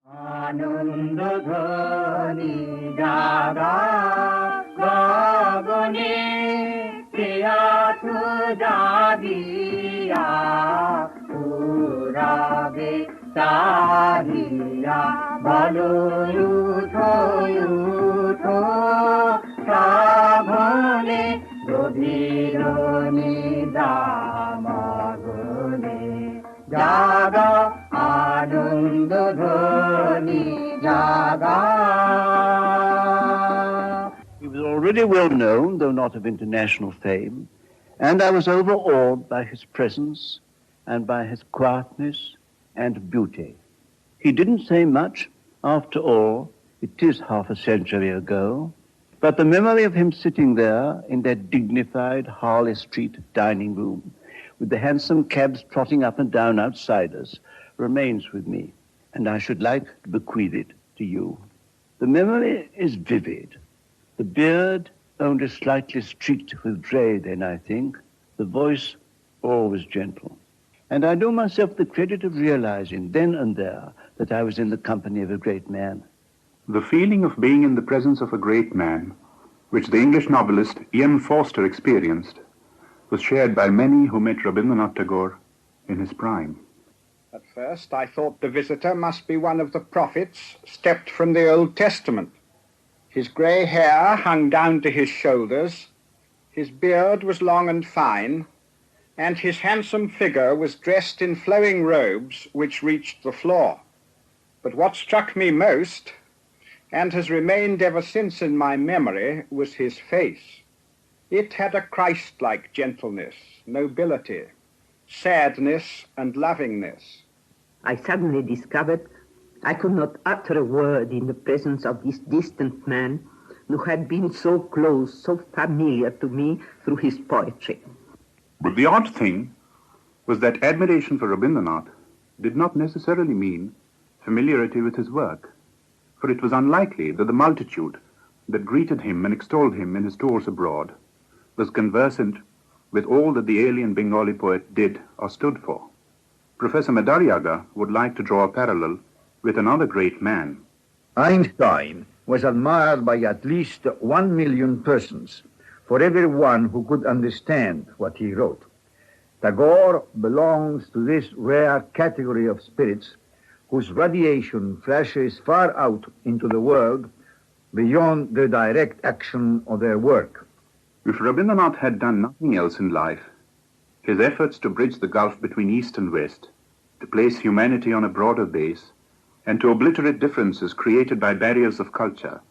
আনন্দ ধ্বনি জাগা গগনে প্রিয়া তু জাগিয়া পুরাবে চাহিয়া বলো উঠো উঠো শ্রাবণে গভীর নিদামগনে জাগা আনন্দ ধ্বনি জাগা. He was already well known, though not of international fame, and I was overawed by his presence and by his quietness and beauty. He didn't say much. After all, it is half a century ago, but the memory of him sitting there in that dignified Harley Street dining room with the hansom cabs trotting up and down outside us remains with me, and I should like to bequeath it to you. The memory is vivid. The beard only slightly streaked with grey then, I think. The voice always gentle. And I do myself the credit of realizing then and there that I was in the company of a great man. The feeling of being in the presence of a great man, which the English novelist Ian Forster experienced, was shared by many who met Rabindranath Tagore in his prime. At first I thought the visitor must be one of the prophets stepped from the Old Testament. His grey hair hung down to his shoulders, his beard was long and fine, and his handsome figure was dressed in flowing robes which reached the floor. But what struck me most, and has remained ever since in my memory, was his face. It had a Christ-like gentleness, nobility, sadness and lovingness. I suddenly discovered I could not utter a word in the presence of this distant man who had been so close, so familiar to me through his poetry. But the odd thing was that admiration for Rabindranath did not necessarily mean familiarity with his work, for it was unlikely that the multitude that greeted him and extolled him in his tours abroad was conversant with all that the alien Bengali poet did or stood for. Professor Madariaga would like to draw a parallel with another great man. Einstein was admired by at least 1 million persons, for every one who could understand what he wrote. Tagore belongs to this rare category of spirits whose radiation flashes far out into the world beyond the direct action of their work. If Rabindranath had done nothing else in life, his efforts to bridge the gulf between East and West, to place humanity on a broader base, and to obliterate differences created by barriers of culture,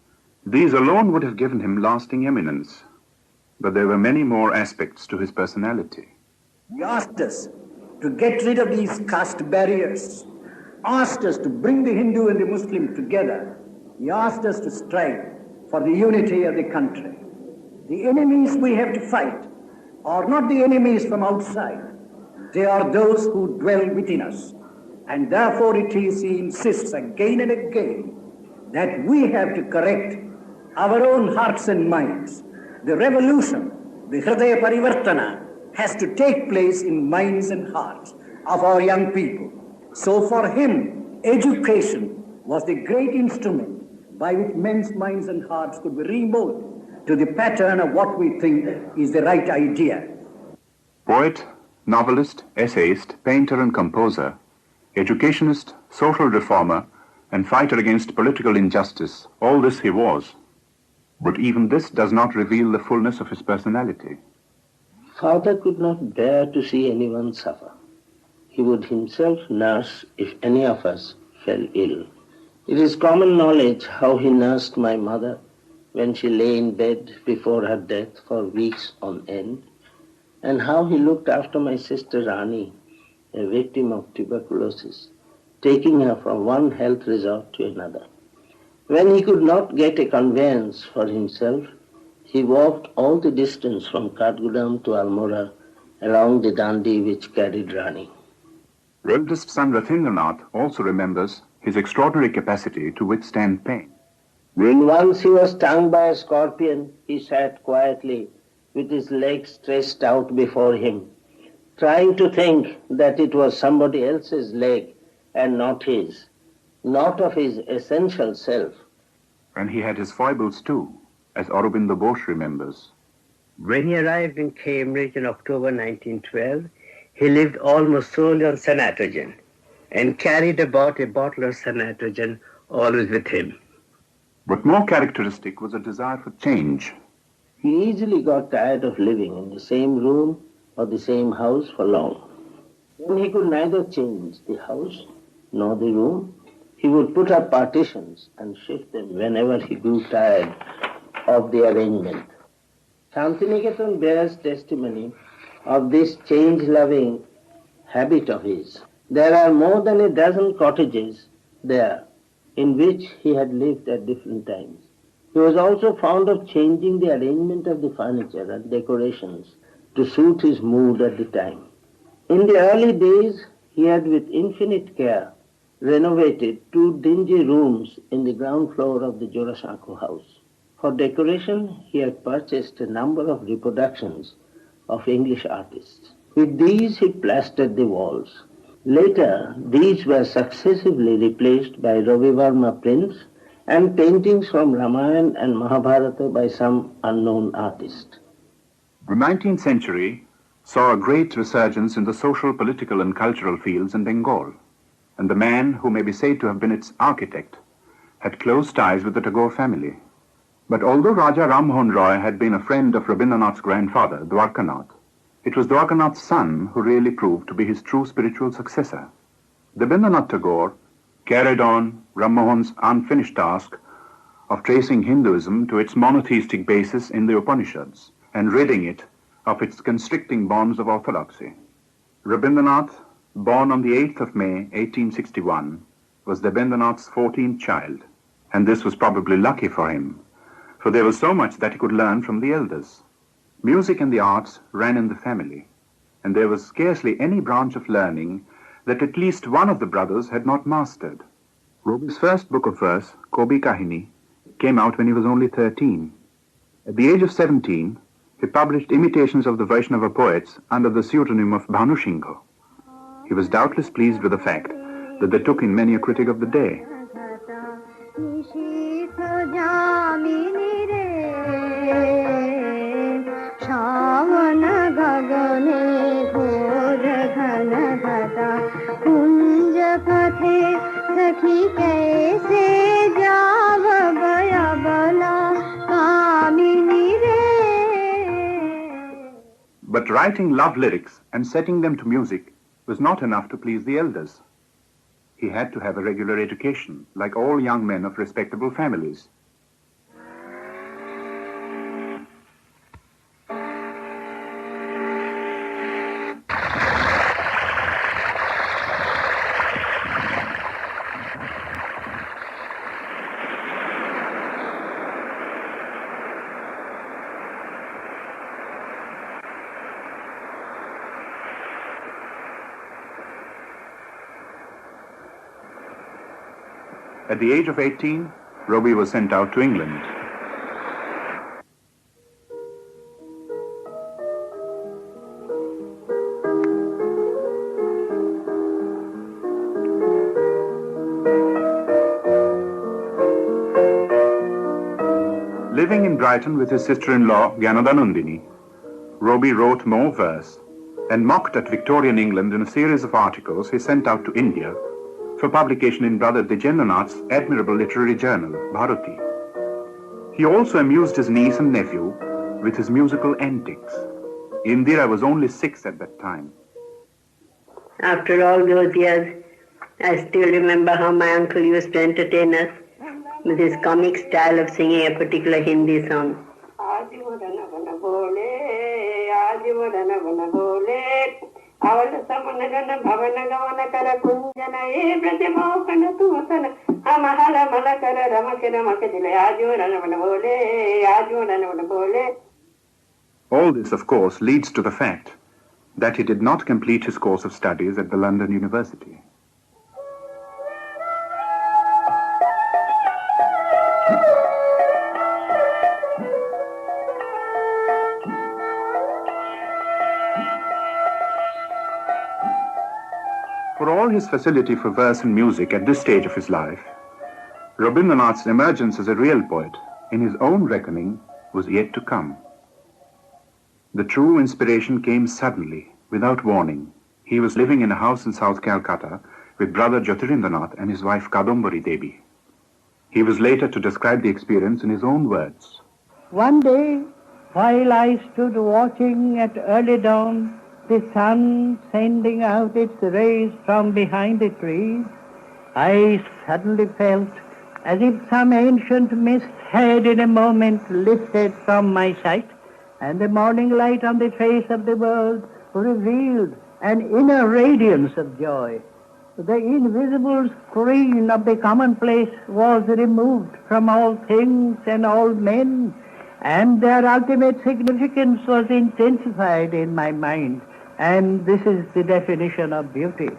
these alone would have given him lasting eminence. But there were many more aspects to his personality. He asked us to get rid of these caste barriers, asked us to bring the Hindu and the Muslim together. He asked us to strive for the unity of the country. The enemies we have to fight are not the enemies from outside. They are those who dwell within us. And therefore it is, he insists again and again, that we have to correct our own hearts and minds. The revolution, the Hridaya Parivartana, has to take place in minds and hearts of our young people. So for him, education was the great instrument by which men's minds and hearts could be remolded to the pattern of what we think is the right idea. Poet, novelist, essayist, painter and composer, educationist, social reformer, and fighter against political injustice, all this he was. But even this does not reveal the fullness of his personality. Father could not bear to see anyone suffer. He would himself nurse if any of us fell ill. It is common knowledge how he nursed my mother when she lay in bed before her death for weeks on end, and how he looked after my sister Rani, a victim of tuberculosis, taking her from one health resort to another. When he could not get a conveyance for himself, he walked all the distance from Katgudam to Almora along the Dandi which carried Rani. Eldest son Rabindranath also remembers his extraordinary capacity to withstand pain. When once he was stung by a scorpion, he sat quietly with his legs stretched out before him, trying to think that it was somebody else's leg and not his. not of his essential self. And he had his foibles too, as Aurobindo Ghosh remembers. When he arrived in Cambridge in October 1912, he lived almost solely on sanatogen and carried about a bottle of sanatogen always with him. But more characteristic was a desire for change. He easily got tired of living in the same room or the same house for long. When he could neither change the house nor the room, he would put up partitions and shift them whenever he grew tired of the arrangement. Shantiniketan bears testimony of this change-loving habit of his. There are more than a dozen cottages there in which he had lived at different times. He was also fond of changing the arrangement of the furniture and decorations to suit his mood at the time. In the early days, he had with infinite care renovated 2 dingy rooms in the ground floor of the Jorasanko house. For decoration, he had purchased a number of reproductions of English artists. With these, he plastered the walls. Later, these were successively replaced by Ravi Varma prints and paintings from Ramayana and Mahabharata by some unknown artist. The 19th century saw a great resurgence in the social, political, and cultural fields in Bengal, and the man who may be said to have been its architect had close ties with the Tagore family. But although Raja Rammohun Roy had been a friend of Rabindranath's grandfather, Dwarkanath, it was Dwarkanath's son who really proved to be his true spiritual successor. Rabindranath Tagore carried on Rammohun's unfinished task of tracing Hinduism to its monotheistic basis in the Upanishads and ridding it of its constricting bonds of orthodoxy. Rabindranath, born on the 8th of May, 1861, was Rabindranath's 14th child, and this was probably lucky for him, for there was so much that he could learn from the elders. Music and the arts ran in the family, and there was scarcely any branch of learning that at least one of the brothers had not mastered. Roby's first book of verse, Kobi Kahini, came out when he was only 13. At the age of 17, he published imitations of the Vaishnava poets under the pseudonym of Bhanusingho. He was doubtless pleased with the fact that they took in many a critic of the day. But writing love lyrics and setting them to music was not enough to please the elders. He had to have a regular education, like all young men of respectable families. At the age of 18, Roby was sent out to England. Living in Brighton with his sister-in-law, Gyanadanandini, Roby wrote more verse and mocked at Victorian England in a series of articles he sent out to India for publication in Brother Dejendranath's admirable literary journal, Bharati. He also amused his niece and nephew with his musical antics. Indira was only 6 at that time. After all those years, I still remember how my uncle used to entertain us with his comic style of singing a particular Hindi song. All this, of course, leads to the fact that he did not complete his course of studies at the London University. For all his facility for verse and music at this stage of his life, Rabindranath's emergence as a real poet, in his own reckoning, was yet to come. The true inspiration came suddenly, without warning. He was living in a house in South Calcutta with brother Jyotirindranath and his wife Kadambari Devi. He was later to describe the experience in his own words. One day, while I stood watching at early dawn, the sun sending out its rays from behind the trees, I suddenly felt as if some ancient mist had in a moment lifted from my sight, and the morning light on the face of the world revealed an inner radiance of joy. The invisible screen of the commonplace was removed from all things and all men, and their ultimate significance was intensified in my mind. And this is the definition of beauty.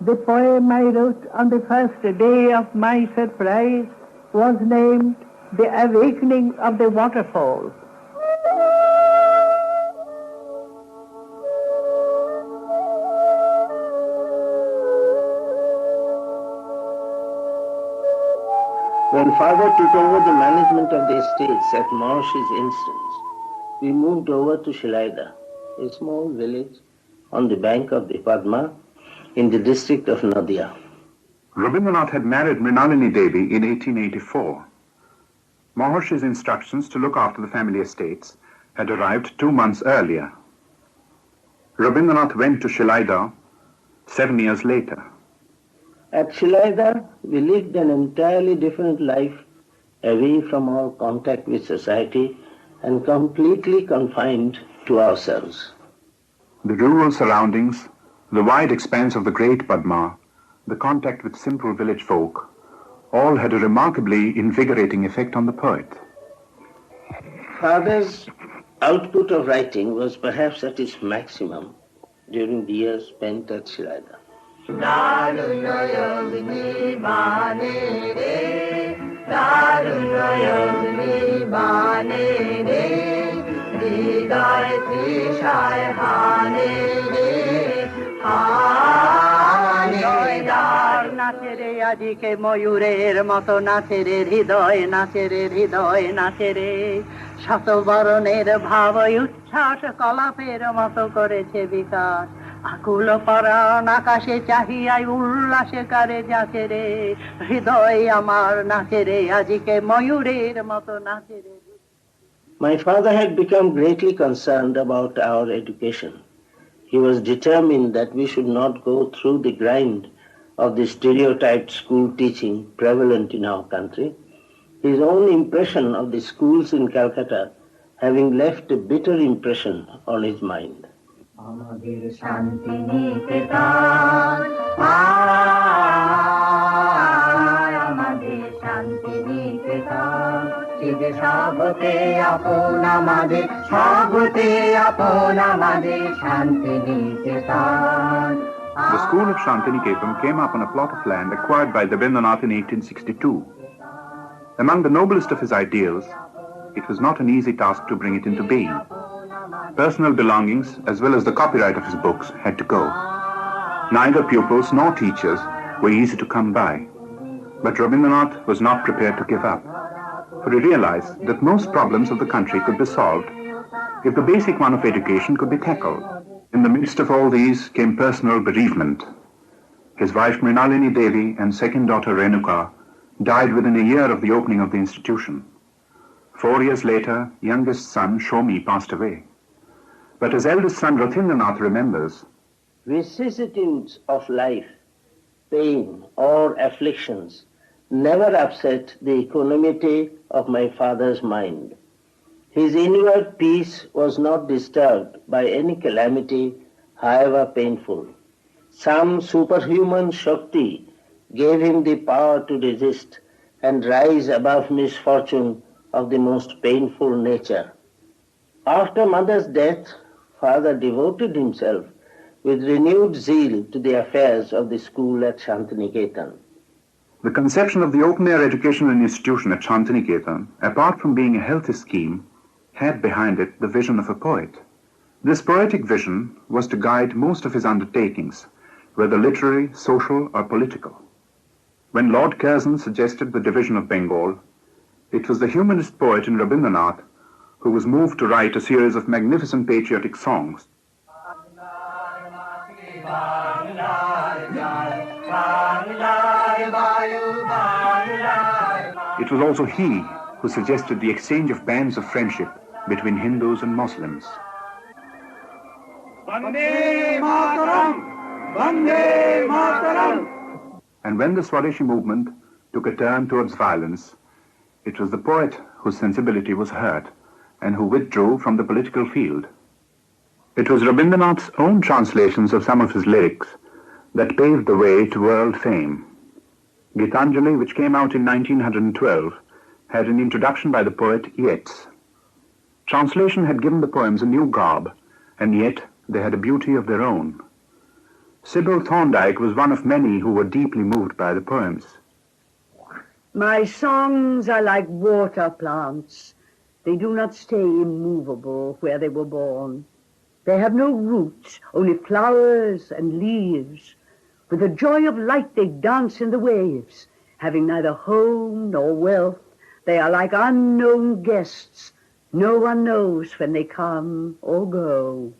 The poem I wrote on the first day of my surprise was named The Awakening of the Waterfall. When father took over the management of the estates at Maharshi's instance, we moved over to Shilaida, a small village on the bank of the Padma in the district of Nadia. Rabindranath had married Mrinalini Devi in 1884. Maharshi's instructions to look after the family estates had arrived 2 months earlier. Rabindranath went to Shilaida 7 years later. At Shilaida, we lived an entirely different life, away from all contact with society and completely confined to ourselves. The rural surroundings, the wide expanse of the great Padma, the contact with simple village folk, all had a remarkably invigorating effect on the poet. Father's output of writing was perhaps at its maximum during the years spent at Shilaida. নাচে রে আজিকে ময়ূরের মতো নাচে রে হৃদয় নাচে রে হৃদয় নাচে রে শতবরণের ভাব উচ্ছ্বাস কলাপের মতো করেছে বিকাশ আকুল পরাণ আকাশে চাহিয়াই উল্লাসে কারে যাচে রে হৃদয় আমার নাচে রে আজিকে ময়ূরের মতো নাচে রে. My father had become greatly concerned about our education. He was determined that we should not go through the grind of the stereotyped school teaching prevalent in our country, his own impression of the schools in Calcutta having left a bitter impression on his mind. আমাদের শান্তি নিকেতন আমাদের শান্তি নিকেতন চিদে সবতে আপন আমাদের সবতে আপন আমাদের শান্তি নিকেতন. The school of Shantiniketan came up on a plot of land acquired by Rabindranath in 1862. Among the noblest of his ideals, it was not an easy task to bring it into being. Personal belongings, as well as the copyright of his books, had to go. Neither pupils nor teachers were easy to come by. But Rabindranath was not prepared to give up, for he realized that most problems of the country could be solved if the basic one of education could be tackled. In the midst of all these came personal bereavement. His wife Mrinalini Devi and second daughter Renuka died within a year of the opening of the institution. 4 years later, youngest son Shomi passed away. But his eldest son Rathindranath remembers, vicissitudes of life, pain or afflictions never upset the equanimity of my father's mind. His inward peace was not disturbed by any calamity, however painful. Some superhuman Shakti gave him the power to resist and rise above misfortune of the most painful nature. After mother's death, father devoted himself with renewed zeal to the affairs of the school at Shantiniketan. the conception of the open-air educational institution at Shantiniketan, apart from being a healthy scheme, had behind it the vision of a poet. This poetic vision was to guide most of his undertakings, whether literary, social, or political. When Lord Curzon suggested the division of Bengal, it was the humanist poet in Rabindranath who was moved to write a series of magnificent patriotic songs. It was also he who suggested the exchange of bands of friendship between Hindus and Muslims. Vande Mataram! Vande Mataram! And when the Swadeshi movement took a turn towards violence, it was the poet whose sensibility was hurt and who withdrew from the political field. It was Rabindranath's own translations of some of his lyrics that paved the way to world fame. Gitanjali, which came out in 1912, had an introduction by the poet Yeats. Translation had given the poems a new garb, and yet they had a beauty of their own. Sybil Thorndike was one of many who were deeply moved by the poems. My songs are like water plants. They do not stay immovable where they were born. They have no roots, only flowers and leaves. With the joy of light they dance in the waves. Having neither home nor wealth, they are like unknown guests. No one knows when they come or go.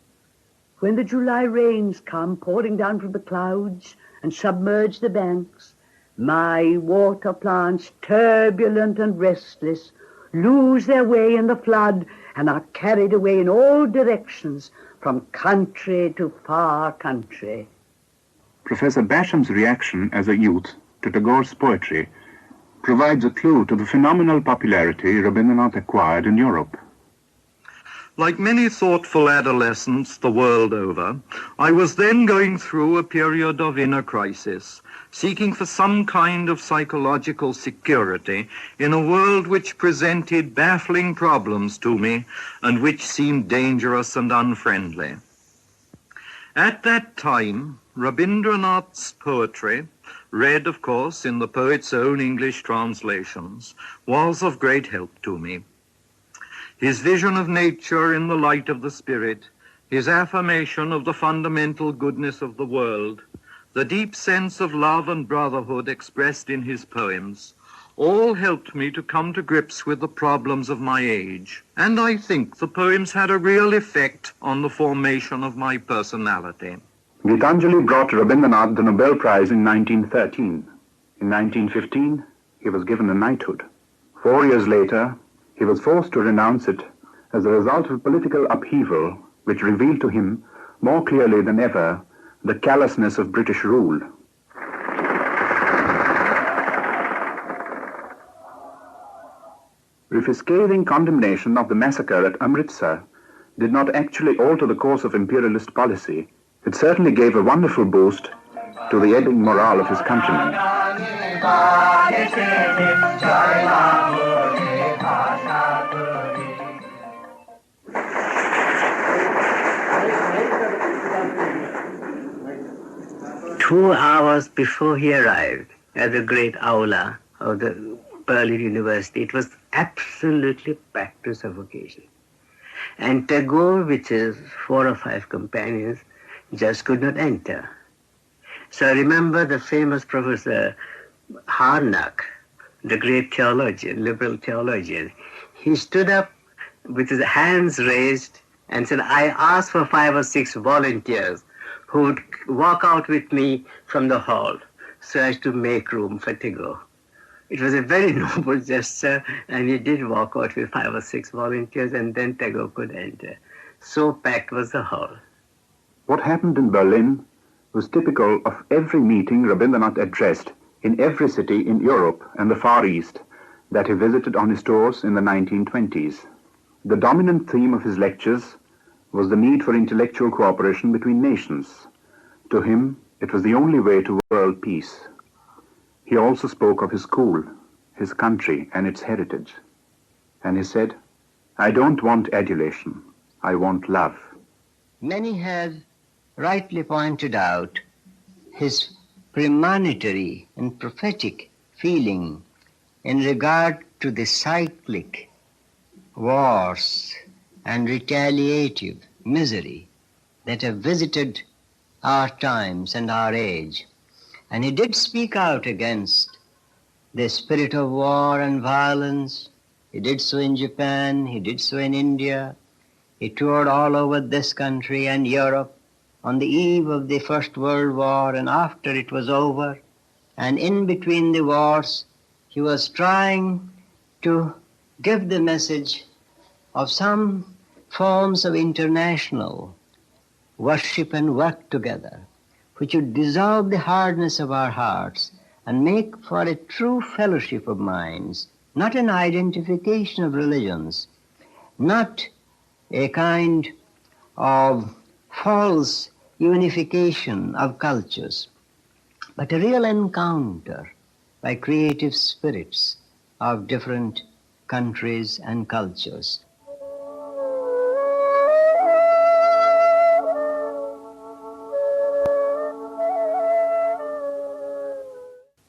When the July rains come pouring down from the clouds and submerge the banks, my water plants, turbulent and restless, lose their way in the flood and are carried away in all directions from country to far country. Professor Basham's reaction as a youth to Tagore's poetry provides a clue to the phenomenal popularity Rabindranath acquired in Europe. Like many thoughtful adolescents the world over, I was then going through a period of inner crisis, seeking for some kind of psychological security in a world which presented baffling problems to me and which seemed dangerous and unfriendly. At that time, Rabindranath's poetry, read, of course, in the poet's own English translations, was of great help to me. His vision of nature in the light of the spirit, his affirmation of the fundamental goodness of the world, the deep sense of love and brotherhood expressed in his poems, all helped me to come to grips with the problems of my age. And I think the poems had a real effect on the formation of my personality. Gitanjali brought Rabindranath the Nobel Prize in 1913. In 1915, he was given a knighthood. 4 years later, he was forced to renounce it as a result of political upheaval, which revealed to him more clearly than ever the callousness of British rule. If his scathing condemnation of the massacre at Amritsar did not actually alter the course of imperialist policy, it certainly gave a wonderful boost to the ebbing morale of his countrymen. Two hours before he arrived at the great aula of the Berlin University, it was absolutely packed to suffocation. And Tagore, with his 4 or 5 companions, just could not enter. So I remember the famous Professor Harnack, the great theologian, liberal theologian. He stood up with his hands raised and said, I asked for 5 or 6 volunteers who would walk out with me from the hall so as to make room for Tagore. It was a very noble gesture, and he did walk out with 5 or 6 volunteers, and then Tagore could enter. So packed was the hall. What happened in Berlin was typical of every meeting Rabindranath addressed in every city in Europe and the Far East that he visited on his tours in the 1920s. The dominant theme of his lectures was the need for intellectual cooperation between nations. To him, it was the only way to world peace. He also spoke of his school, his country, and its heritage. And he said, I don't want adulation, I want love. Many have rightly pointed out his premonitory and prophetic feeling in regard to the cyclic wars and retaliative misery that have visited our times and our age. And he did speak out against the spirit of war and violence. He did so in Japan, he did so in India. He toured all over this country and Europe on the eve of the First World War and after it was over. And in between the wars, he was trying to give the message of some forms of international worship and work together, which would dissolve the hardness of our hearts and make for a true fellowship of minds, not an identification of religions, not a kind of false unification of cultures, but a real encounter by creative spirits of different countries and cultures.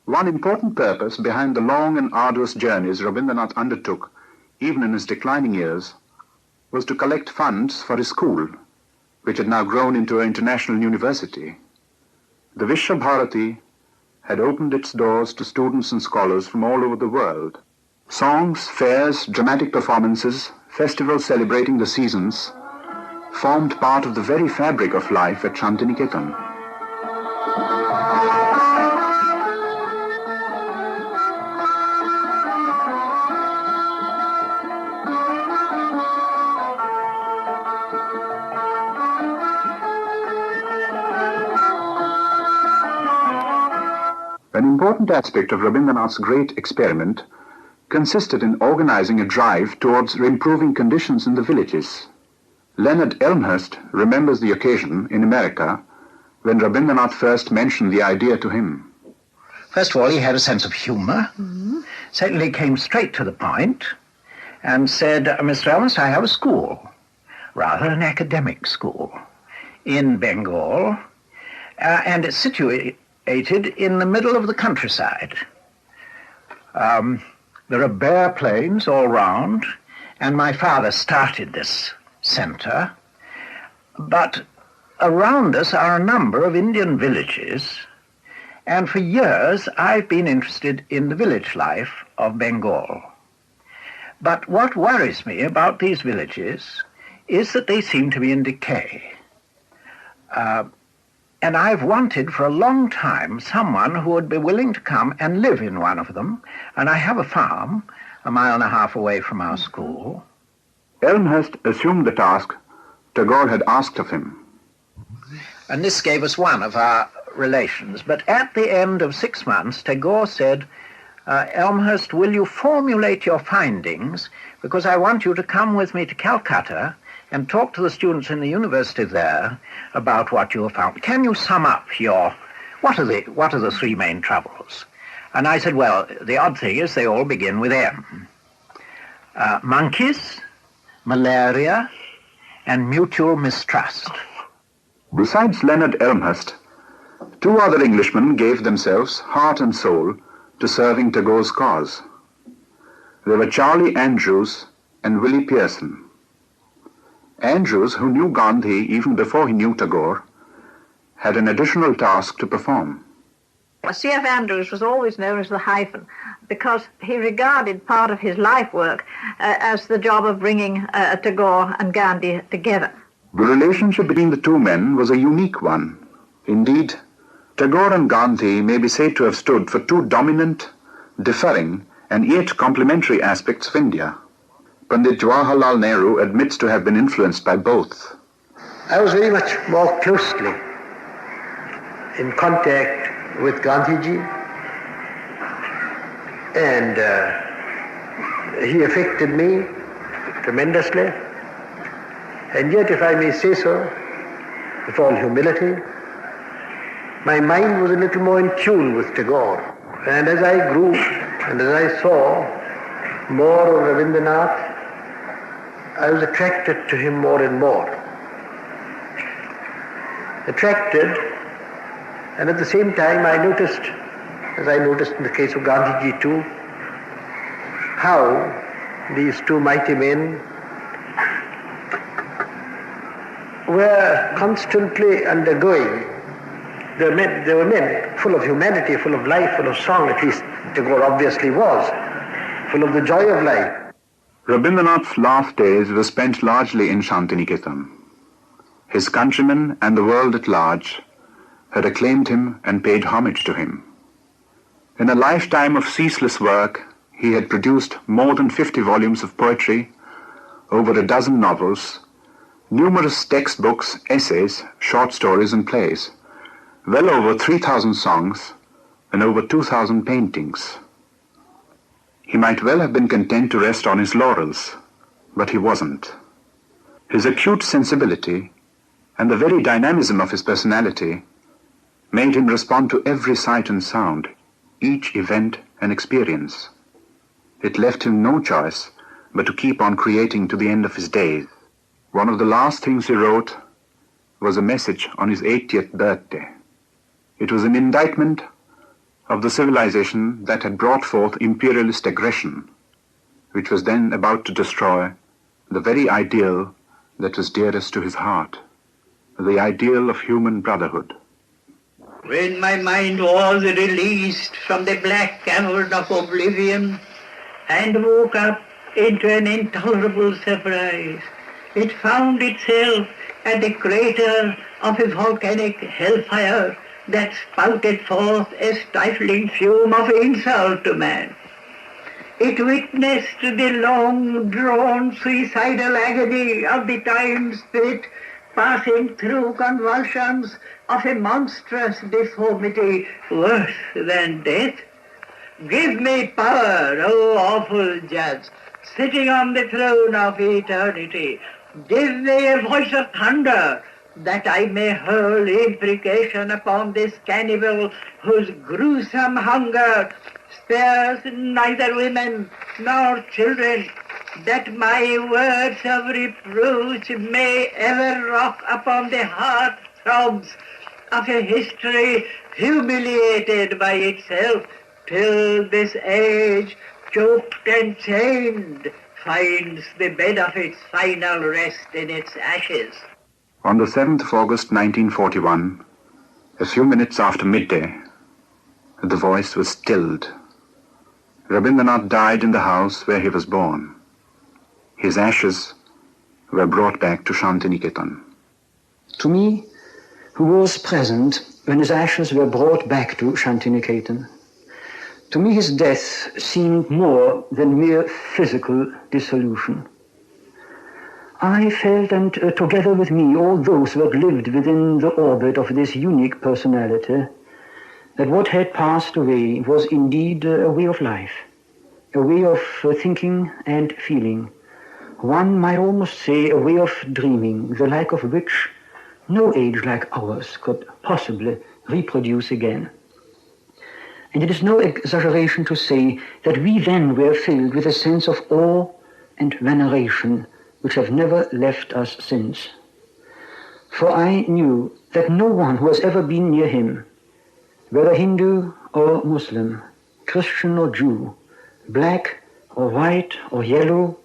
One important purpose behind the long and arduous journeys Rabindranath undertook, even in his declining years, was to collect funds for his school, which had now grown into an international university. The Vishwa Bharati had opened its doors to students and scholars from all over the world. Songs, fairs, dramatic performances, festivals celebrating the seasons formed part of the very fabric of life at Shantiniketan. An important aspect of Rabindranath's great experiment consisted in organizing a drive towards improving conditions in the villages. Leonard Elmhurst remembers the occasion in America when Rabindranath first mentioned the idea to him. First of all, he had a sense of humor. Secondly, he came straight to the point and said, Mr. Elmhurst, I have a school, rather an academic school, in Bengal, and it's situated in the middle of the countryside. There are bare plains all round, and my father started this center, but around us are a number of Indian villages, and for years I've been interested in the village life of Bengal. But what worries me about these villages is that they seem to be in decay. And I've wanted for a long time someone who would be willing to come and live in one of them. And I have a farm 1.5 miles away from our school. Elmhurst assumed the task Tagore had asked of him. And this gave us one of our relations. But at the end of 6 months, Tagore said, Elmhurst, will you formulate your findings? Because I want you to come with me to Calcutta and talk to the students in the university there about what you have found. Can you sum up what are the three main troubles? And I said, well, the odd thing is they all begin with M. Monkeys, malaria, and mutual mistrust. Besides Leonard Elmhurst, 2 other Englishmen gave themselves heart and soul to serving Tagore's cause. They were Charlie Andrews and Willie Pearson. Andrews, who knew Gandhi even before he knew Tagore, had an additional task to perform. C.F. Andrews was always known as the hyphen because he regarded part of his life work as the job of bringing Tagore and Gandhi together. The relationship between the two men was a unique one. Indeed, Tagore and Gandhi may be said to have stood for 2 dominant, differing, and yet complementary aspects of India. Pandit Jawaharlal Nehru admits to have been influenced by both. I was very much more closely in contact with Gandhiji, and he affected me tremendously. And yet, if I may say so, with all humility, my mind was a little more in tune with Tagore. And as I grew and as I saw more of Rabindranath, I was attracted to him more and more. Attracted, and at the same time I noticed, as I noticed in the case of Gandhiji too, how these 2 mighty men were constantly undergoing They were men full of humanity, full of life, full of song. At least Tagore obviously was, full of the joy of life. Rabindranath's last days were spent largely in Shantiniketan. His countrymen and the world at large had acclaimed him and paid homage to him. In a lifetime of ceaseless work, he had produced more than 50 volumes of poetry, over a dozen novels, numerous textbooks, essays, short stories and plays, well over 3,000 songs, and over 2,000 paintings. He might well have been content to rest on his laurels, but he wasn't. His acute sensibility and the very dynamism of his personality made him respond to every sight and sound, each event and experience. It left him no choice but to keep on creating to the end of his days. One of the last things he wrote was a message on his 80th birthday. It was an indictment of the civilization that had brought forth imperialist aggression, which was then about to destroy the very ideal that was dearest to his heart, the ideal of human brotherhood. When my mind was released from the black cavern of oblivion and woke up into an intolerable surprise, it found itself at the crater of a volcanic hellfire that spouted forth a stifling fume of insult to man. It witnessed the long-drawn suicidal agony of the time spirit passing through convulsions of a monstrous deformity worse than death. Give me power, O awful judge, sitting on the throne of eternity. Give me a voice of thunder, that I may hurl imprecation upon this cannibal whose gruesome hunger spares neither women nor children, that my words of reproach may ever rock upon the heart throbs of a history humiliated by itself, till this age, choked and chained, finds the bed of its final rest in its ashes. On the 7th of August 1941, a few minutes after midday, the voice was stilled. Rabindranath died in the house where he was born. His ashes were brought back to Shantiniketan. To me, who was present when his ashes were brought back to Shantiniketan, to me his death seemed more than mere physical dissolution. I felt, and together with me all those who had lived within the orbit of this unique personality, that what had passed away was indeed a way of life, a way of thinking and feeling. One might almost say a way of dreaming, the like of which no age like ours could possibly reproduce again. And it is no exaggeration to say that we then were filled with a sense of awe and veneration which have never left us since. For I knew that no one who has ever been near him, whether Hindu or Muslim, Christian or Jew, black or white or yellow,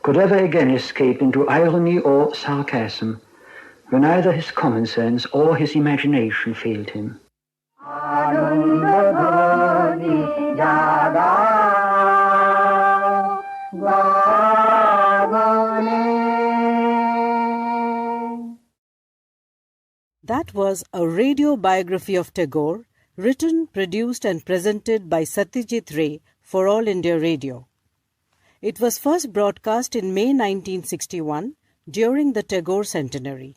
could ever again escape into irony or sarcasm when either his common sense or his imagination failed him. That was a radio biography of Tagore, written, produced and presented by Satyajit Ray for All India Radio. It was first broadcast in May 1961 during the Tagore Centenary.